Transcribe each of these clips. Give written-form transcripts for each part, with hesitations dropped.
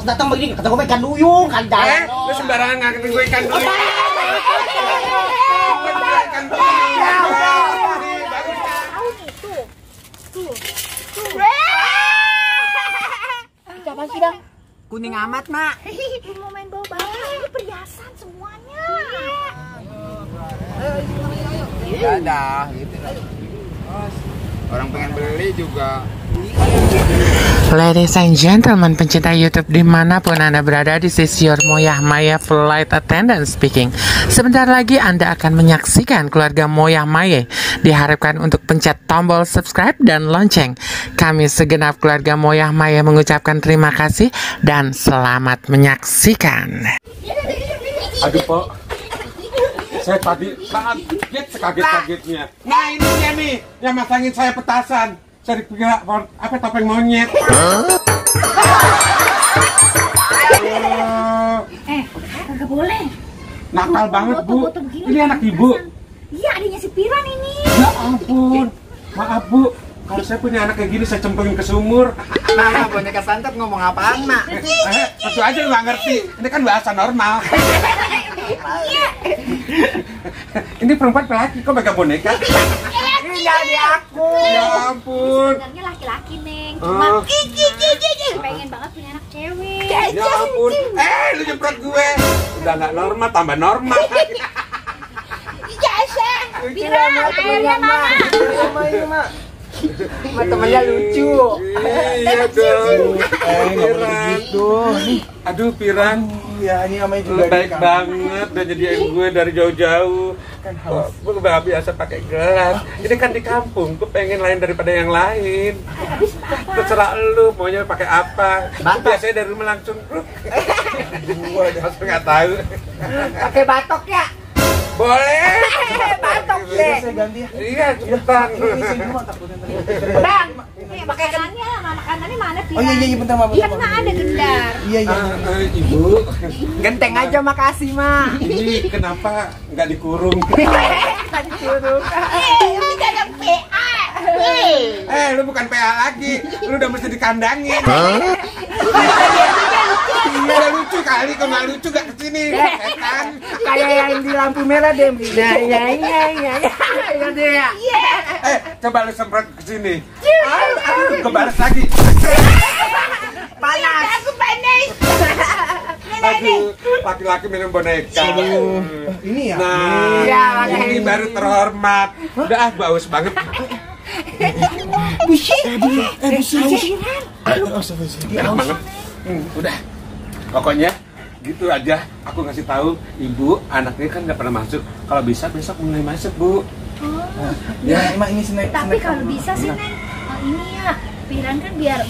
Pas datang begini kata gue ikan duyung kan jalan. Lu sembarangan ngatain gue ikan duyung. Ikan Tuh. Apa sih, Bang? Kuning amat, Mak. Lu mau main bawa ini perhiasan semuanya. Iya dah, gitu. Orang pengen beli juga. Ladies and gentlemen, pencinta YouTube dimanapun Anda berada, this is your Moyah Maya Flight Attendant speaking. Sebentar lagi Anda akan menyaksikan keluarga Moyah Maya. Diharapkan untuk pencet tombol subscribe dan lonceng. Kami segenap keluarga Moyah Maya mengucapkan terima kasih dan selamat menyaksikan. Aduh, Pak. Saya tadi kaget sekaget-kagetnya. Nah, ini dia nih yang masangin saya petasan. Saya dikira apa topeng monyet. Kagak boleh. Nakal banget, Bu. Foto-foto begini Ini anak Ibu. Iya, adiknya si Piran ini. Ya ampun. Maaf, Bu. Kalau saya punya anak kayak gini, saya cemplungin ke sumur. Nah, boneka santet ngomong apaan, Mak? Tentu aja lu nggak ngerti. Ini kan bahasa normal. Ini perempuan laki, kok megang boneka? Ini jadi aku. Ya ampun. Sebenarnya laki-laki, Neng. Cuma pengen banget punya anak cewek. Ya ampun. Lu nyemprot gue. Udah nggak normal, tambah normal. Piran, airnya mana? Temennya lucu. Iya dong. Piran. Aduh, Piran. Ya ini namanya juga Baik banget udah nyediain gue dari jauh-jauh. kan haus. Gue gak biasa pakai gelas. Ini kan di kampung, gue pengen lain daripada yang lain. Terserah lu maunya pakai apa. Biasanya dari rumah langsung gue langsung nggak tahu. Pakai batok ya? Boleh. Batok Jadi deh. saya ganti ya. Iya, cepetan. Ini saya dulu takutnya tadi. Bang, nih makanannya, makanannya mana Piran? Oh iya bentar Mak. Iya kan ada gendar. Iya. Ibu, Genteng aja makasih, Mak. ini kenapa nggak dikurung? Tadi suruh. Ini kan ada PA. Lu bukan PA lagi, lu udah mesti dikandangin. Iya, udah lucu kali, kalau nggak lucu gak kesini, setan. Kayak yang di lampu merah deh. Ya deh ya. Coba lu semprot kesini. Gue balas lagi. Panas. Aku panas. Aduh, laki-laki minum boneka. Ini ya. Nah, Iya, ini baru terhormat. Udah baus banget. Banget. Udah. Pokoknya gitu aja. Aku ngasih tahu ibu, anaknya kan nggak pernah masuk. Kalau bisa besok mulai masuk, Bu. Ya, Mak ini snack. Tapi kalau bisa sih Neng, ini ya Piran kan biar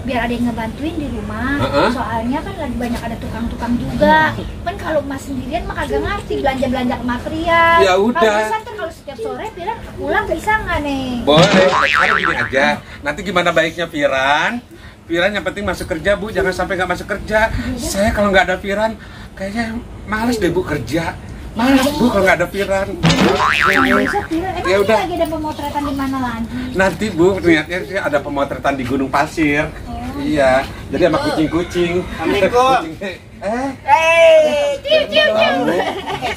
ada yang ngebantuin di rumah. Soalnya kan lagi banyak ada tukang-tukang juga. Kan kalau Mas sendirian mah kagak ngerti belanja material. Ya udah. Kalau bisa ntar kalau setiap sore Piran pulang bisa nggak Neng? Boleh. Sekarang gini aja. Nanti gimana baiknya Piran? Piran yang penting masuk kerja, Bu. Jangan sampai nggak masuk kerja. Saya kalau nggak ada Piran, kayaknya males deh, Bu, kerja. Males, Bu, kalau nggak ada Piran. Bisa Piran, emang Ya ini udah. lagi ada pemotretan di mana lagi? Nanti, Bu, niatnya sih ada pemotretan di Gunung Pasir. Iya, jadi sama kucing-kucing. Assalamualaikum.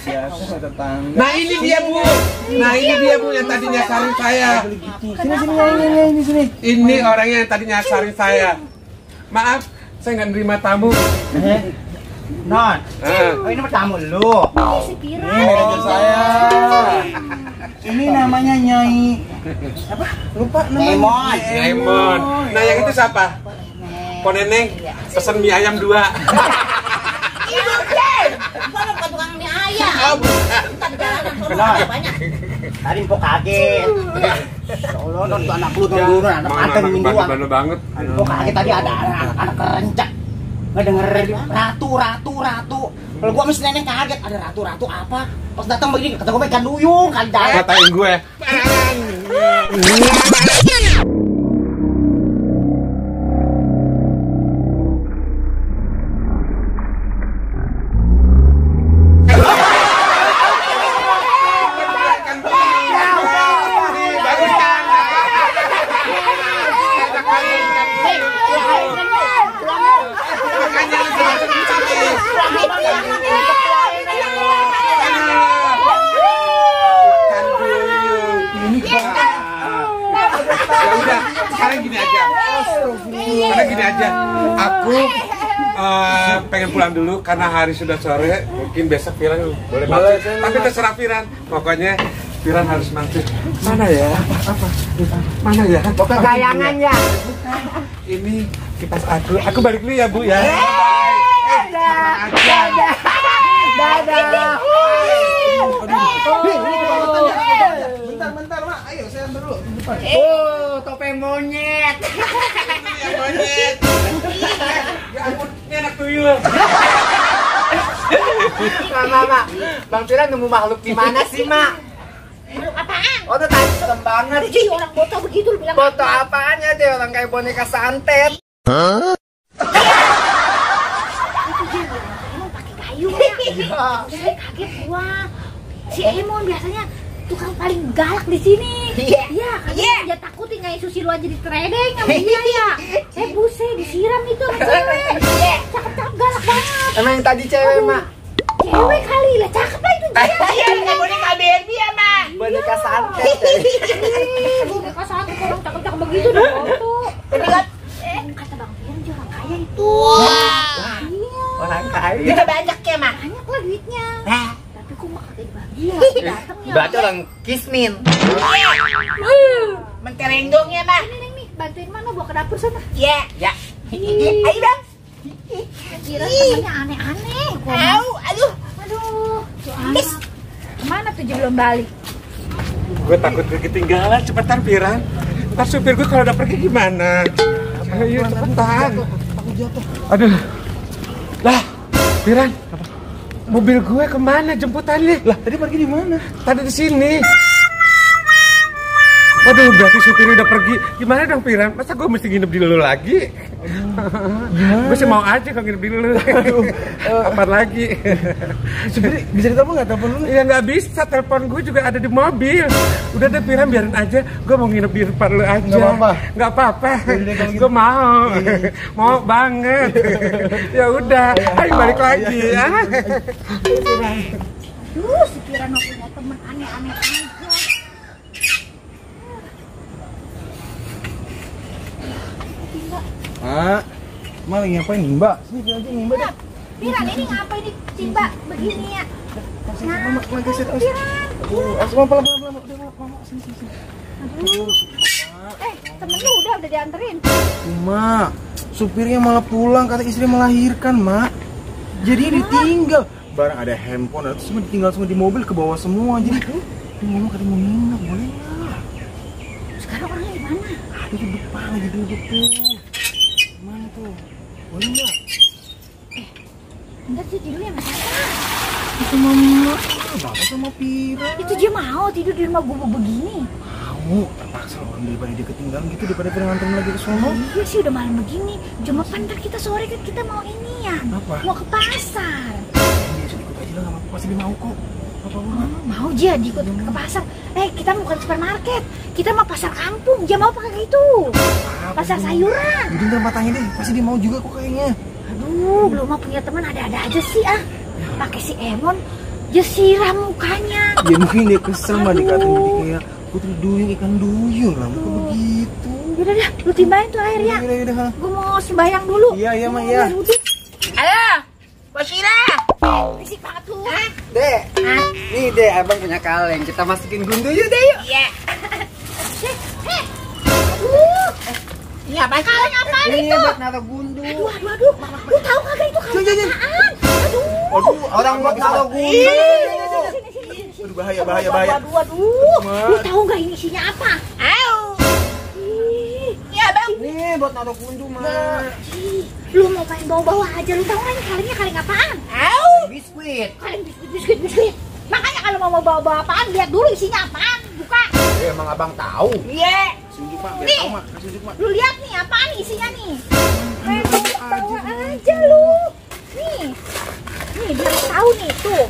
Siapa tetangga? Nah ini dia, Bu. Nah ini dia, Bu, yang tadi nyasarin saya. Sini sini. Ini orangnya yang tadi nyasarin saya. Maaf, saya nggak nerima tamu. Non. Ah. Oh ini tamu lu. Ini si Piran. Ini manajer saya. Ini namanya Nyai apa? Lupa namanya. Emon. Nah yang itu siapa? Po Neneng, pesen mie ayam 2. Iya, Jen. Gua bukan tukang mie ayam. Oh, bukan. Tadi jalanan sono Nah. ada banyak. Tadi Mpok kaget. Allah, non tuh anak lu tuh dulu anak anten mingguan. Mana banget. Mpok kaget tadi ada anak kerencak. Nggak denger ratu. Kalau gua mesti nenek kaget ada ratu apa? Pas datang begini kata gua ikan duyung kan jalan. Katain gue. Makanya aku pengen pulang dulu karena hari sudah sore. Mungkin besok Piran boleh mampir. Tapi terserah Piran. Pokoknya Piran harus mampir. Mana ya? Apa? Mana ya? Pokoknya kayangan ya. Ini kipas aku. Aku balik dulu ya, Bu ya. Dadah. Dadah. Dadah. Bentar, Mak. Ayo, saya ambil dulu di depan. Oh, topeng monyet. Ya monyet. Ya ampun, ini anak tuyul. Mak. Bang Piran nemu makhluk di mana sih, Mak? Makhluk apaan? Oh, tuh tadi serem banget. Jadi orang bocah begitu lu bilang. Foto apaan ya dia orang kayak boneka santet. Itu dia emang pakai kayu ya. Saya kaget gua. Si Emon biasanya tukang paling galak di sini. Iya, karena dia takutin kayak Susilo aja ditredeng sama dia ya. Buset, disiram itu sama cewek. Cakep-cakep galak banget. Emang yang tadi cewek, Mak? Cewek kali lah, cakep lah itu dia. Iya, boneka Barbie ya, Mak. Boneka santet. Boneka satu orang cakep-cakep begitu dong foto. Tapi kan kata Bang Pian dia orang kaya itu. Iya. Orang kaya. Kita banyak ya, Mak. Banyak lah duitnya. Tapi kok Mak kagak bahagia. Datang ya. Berarti orang kismin. Menterendong ya, Mak. Ini nih, bantuin Mak bawa ke dapur sana. Iya. Ya. Ayo, Bang. Kira temennya aneh-aneh. Aduh. Tuh anak. Kemana tuh dia belum balik? Gue takut ketinggalan. Cepetan Piran. Ntar supir gue kalau udah pergi gimana? Ayo cepetan. Aduh. Lah, Piran. Mobil gue kemana jemputannya? Lah, tadi pergi di mana? Tadi di sini. Waduh, berarti supirnya udah pergi. Gimana dong Piran? Masa gue mesti nginep di lu lagi? Gue sih mau aja kalau nginep di lu. Kapan lagi? Supir bisa ditelepon nggak telepon lu? Ya nggak bisa, telepon gue juga ada di mobil. Udah deh Piran, biarin aja. Gue mau nginep di depan lu aja. Nggak apa-apa. Nggak apa-apa. Gue mau, mau banget. Ya udah, ayo balik lagi ya. Si Piran mau punya temen aneh-aneh aja. Mak lagi ngapain nih, Mbak? Sini biar aja nih, Mbak. Piran ini ngapain di timba begini ya? Nah, Piran. Semua pelan-pelan. Udah, Mak, sini. Aduh. Temen lu udah dianterin. Mak, supirnya malah pulang, kata istri melahirkan, Mak. Jadi ditinggal. Barang ada handphone, ada semua ditinggal semua di mobil, ke bawah semua. Jadi dia ngomong katanya mau nginep, boleh nggak? Sekarang orangnya di mana? Ada di depan lagi duduk tuh. Mana tuh? Boleh nggak? Enggak sih tidurnya sama siapa? Sama Mak, Bapak sama Pira. Itu dia mau tidur di rumah gua begini. Mau, terpaksa orang daripada dia ketinggalan gitu, daripada Pira nganterin lagi ke sono. Iya sih udah malam begini. Cuma ntar kita sore kan kita mau ini ya. Apa? Mau ke pasar. Dia sudah ikut aja lah, nggak apa-apa, pasti dia mau kok. Apa-apa. Mau dia diikut ke pasar. Kita bukan supermarket. Kita mau pasar kampung. Dia mau pakai itu. Pasar sayuran. Jadi ntar matanya deh, pasti dia mau juga kok kayaknya. Aduh, belum mau punya teman ada-ada aja sih ah. Pakai si Emon, dia siram mukanya. Ya mungkin dia kesel mah dikatain jadi kayak putri duyung, ikan duyung lah, bukan begitu. Yaudah dah, lu timbain tuh air ya. Yaudah. Gue mau sembayang dulu. Iya, Mak, iya. Halo, Bos Pira. Berisik banget lu. Dek, nih Dek, abang punya kaleng. Kita masukin gundu yuk, Dek, yuk. Iya. Aduh. Ini apa? Kaleng apaan Ini itu? buat naruh gundu. Aduh. Lu tahu kagak itu kaleng apaan? Aduh, Orang buat naruh gundu. Sini. Aduh, bahaya. Aduh. Lu tahu nggak ini isinya apa? Ya bang. Nih buat naruh gundu, Mak. Lu mau main bawa-bawa aja. Lu tahu nggak ini kalengnya kaleng apaan? Biskuit. Kaleng biskuit. Makanya kalau mau bawa-bawa apaan, lihat dulu isinya apaan. Buka. Emang abang tahu. Iya. Tunjuk, Mak, biar Nih. tahu, Mak. Kasih tunjuk, Mak. Lu lihat nih apaan isinya nih. Main bawa aja lu. Nih biar tahu nih tuh.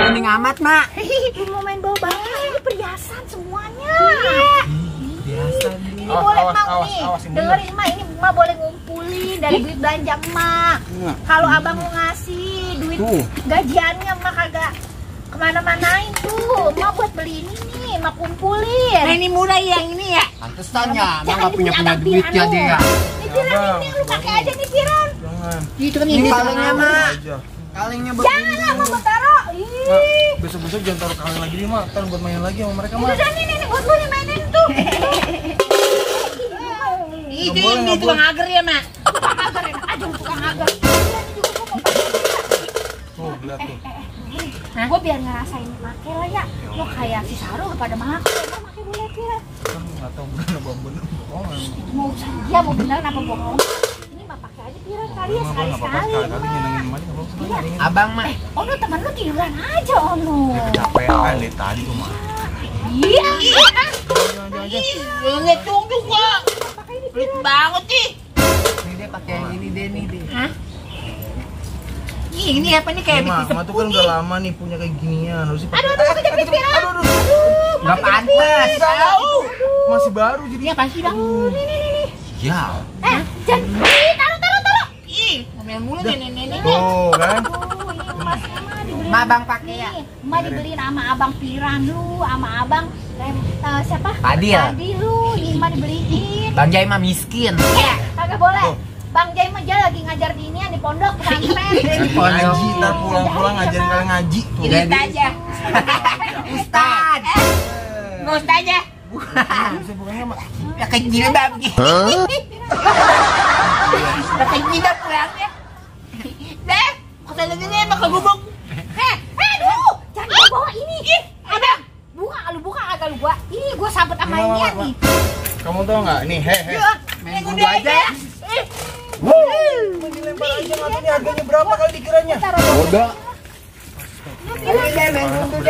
Ini amat, Mak. Lu mau main bawa ini perhiasan semuanya. Biasa Ini boleh mau nih. Dengerin Mak, ini Mak boleh ngumpulin dari duit belanja Mak. Kalau abang mau ngasih duit Tuh. gajiannya Mak kagak kemana-manain tuh. Emak buat beli ini nih, emak kumpulin. Nah, ini murah yang ini ya. Pantesan ya, emak nggak punya duit ya dia. Nih Piran, ini lu pakai aja nih Piran. Jangan. Itu kan ini kalengnya mah. Aja. Kalengnya Jangan lah mau taruh. Mak, besok-besok jangan taruh kaleng lagi nih, Mak. Ntar buat main lagi sama mereka, Mak. Udah nih buat lu nih mainin tuh. Itu ini tukang agar ya, Mak. Tukang agar enak aja tukang agar. Tuh, lihat tuh. Gue biar ngerasain make lah ya. Lo kayak si Saru pada make. Lo make gue liat ya. Kan nggak tahu bener apa bener bohongan. Mau dia mau beneran apa bohong? Ini mah pakai aja Piran kali ya Nggak apa-apa, sekali-sekali. sekali-kali nyenengin emak nggak apa-apa. Iya. Abang mah. Ono teman lu tiduran aja Ono. Kecapean deh tadi tuh, Mak. Iya. Nggak tunggu gua. Pelit banget sih. Ini dia pakai yang ini deh nih deh. Hah? Ini apa nih kayak bikin Mak tuh kan udah lama nih punya kayak ginian. Harus sih Aduh, kejepit Piran. Aduh. nggak pantas. Tahu. Masih baru jadi. Ini apa sih bang? Nih. Ya. Jangan. Taruh. Ih, ngomel mulu nih nenek. Tuh kan. Oh, ini emasnya mah dibeliin. Ma, Bang pakai ya? Emak dibeliin sama abang Piran lu, sama abang siapa? Padil. Padil lu, Emak dibeliin. Bang Jai mah miskin. Ya, kagak boleh. Bang Jai mah dia lagi ngajar di ini di pondok pesantren. Ngaji, ntar pulang-pulang ngajarin kalian ngaji tuh. Ini aja. Ustad. Nggak ustad aja. Bisa bukannya, Mak. Ya kecil banget. Ya kecil dah pulangnya. Deh, kata lagi nih emang kegubung. Aduh, jangan bawa ini. Abang, buka agak lu gua. Ini gua sambut sama Mak, ini Mak, nih. Kamu tau nggak? Nih, hehe. Main gundu aja ya. Mau dilempar aja nggak tahu nih harganya berapa kali dikiranya. Bodoh.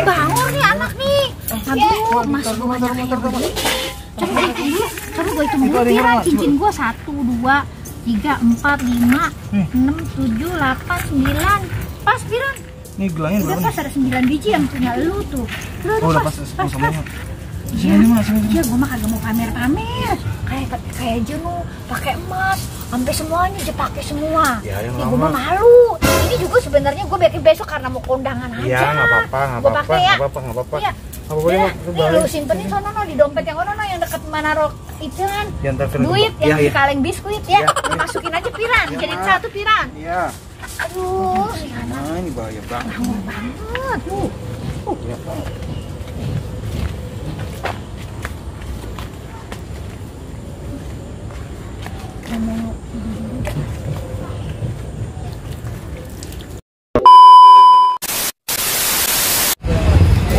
Bangun nih anak nih. Aduh, masuk gua banyak yang begini. Coba gua hitung dulu Piran, cincin gua 1, 2, 3, 4, 5, 6, 7, 8, 9. Pas Piran. Nih gelangnya Udah berapa pas nih? ada 9 biji yang punya lu tuh. Lu Oh, udah pas semuanya. Sini Mas, sini. Iya, gua mah kagak mau pamer-pamer. Kayak aja lu pakai emas, sampai semuanya aja pakai semua. Ya, yang Gua mah lama. malu. Ini juga sebenarnya gua bikin besok karena mau kondangan aja. Iya, nggak apa-apa. Gua pakai ya. Nggak apa-apa. Iya. Apa boleh, Ya, Mak? nih lu simpenin sono no, di dompet yang ono no, yang dekat Manaro itu kan. Yang telepon Duit itu. yang Iya, di iya. kaleng biskuit ya. Iya. Lu masukin aja Piran, Iya, jadiin Mak. satu Piran. Iya. Aduh, si anak Nah, ini bahaya banget. bangun banget. Ya, Pak.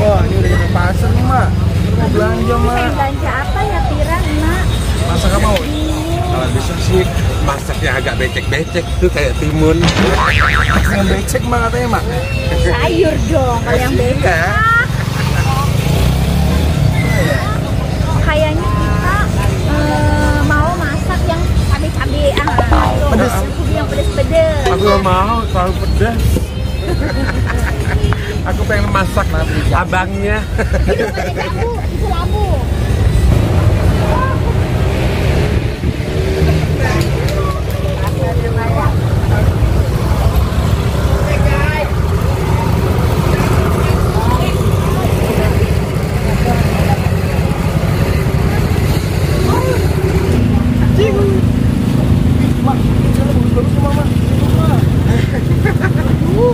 Wah, ini udah ke pasar nih, Mak. Ini mau belanja, Mak. Pengen belanja apa ya Piran, Mak? Masak apa, Mak? Kalau bisa sih masaknya agak becek-becek tuh kayak timun. Yang becek, Mak, katanya, Mak. Sayur dong, kalau yang beda. Kayaknya kita mau masak yang cabai-cabean. Pedes. Yang pedes-pedes. Aku nggak mau terlalu pedas. Aku pengen masak abangnya. Itu pakai jambu, itu lambu.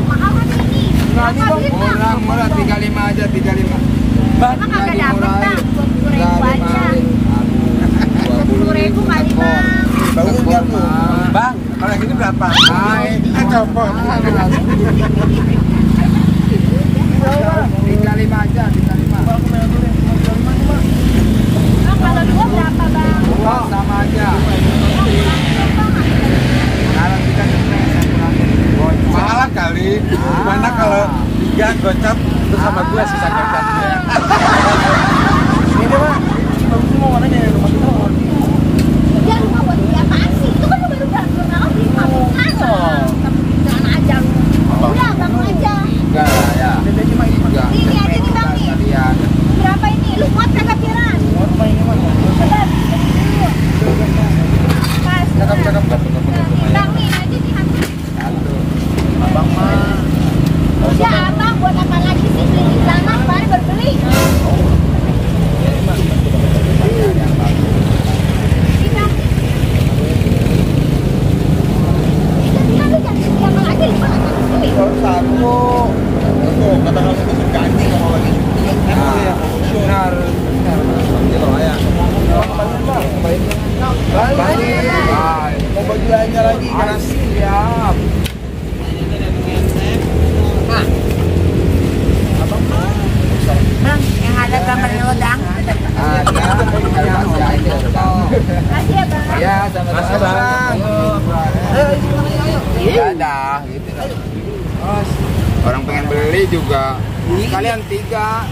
Mahal kan ini? Nah, ini Bang. Murah 35 aja 35. Emang kagak dapet bang, 20.000 aja. 20.000 kali bang. Bangun biar tuh. Bang, kalau yang ini berapa? Copot. 35 aja 35. Bang, kalau dua berapa bang? Oh, sama aja. Kalau kita Mahalan kali. Gimana kalau 3 gocap terus sama gua sisa gocapnya. Ini deh, Mak. Bagus mau mana nih rumah kita? Ya rumah buat beli apaan sih? Itu kan lu baru bilang beli makan. Jangan aja lu. Udah bang aja. enggak ya. Bedanya mah ini, Mak. Ini aja nih bang nih. Kalian. Berapa ini? Lu muat kagak Piran? Mau apa ini, Mak? Sebentar, dulu. Pas. Cakep. Bang nih aja nih hati. Abang mah. Udah abang buat apa lagi sih beli 3 lagi kan. Siap. Bang, yang ada gambar lodang. Makasih ya bang. Ya, sama-sama. Iya ada, gitu. Orang pengen beli juga. Sekalian 3.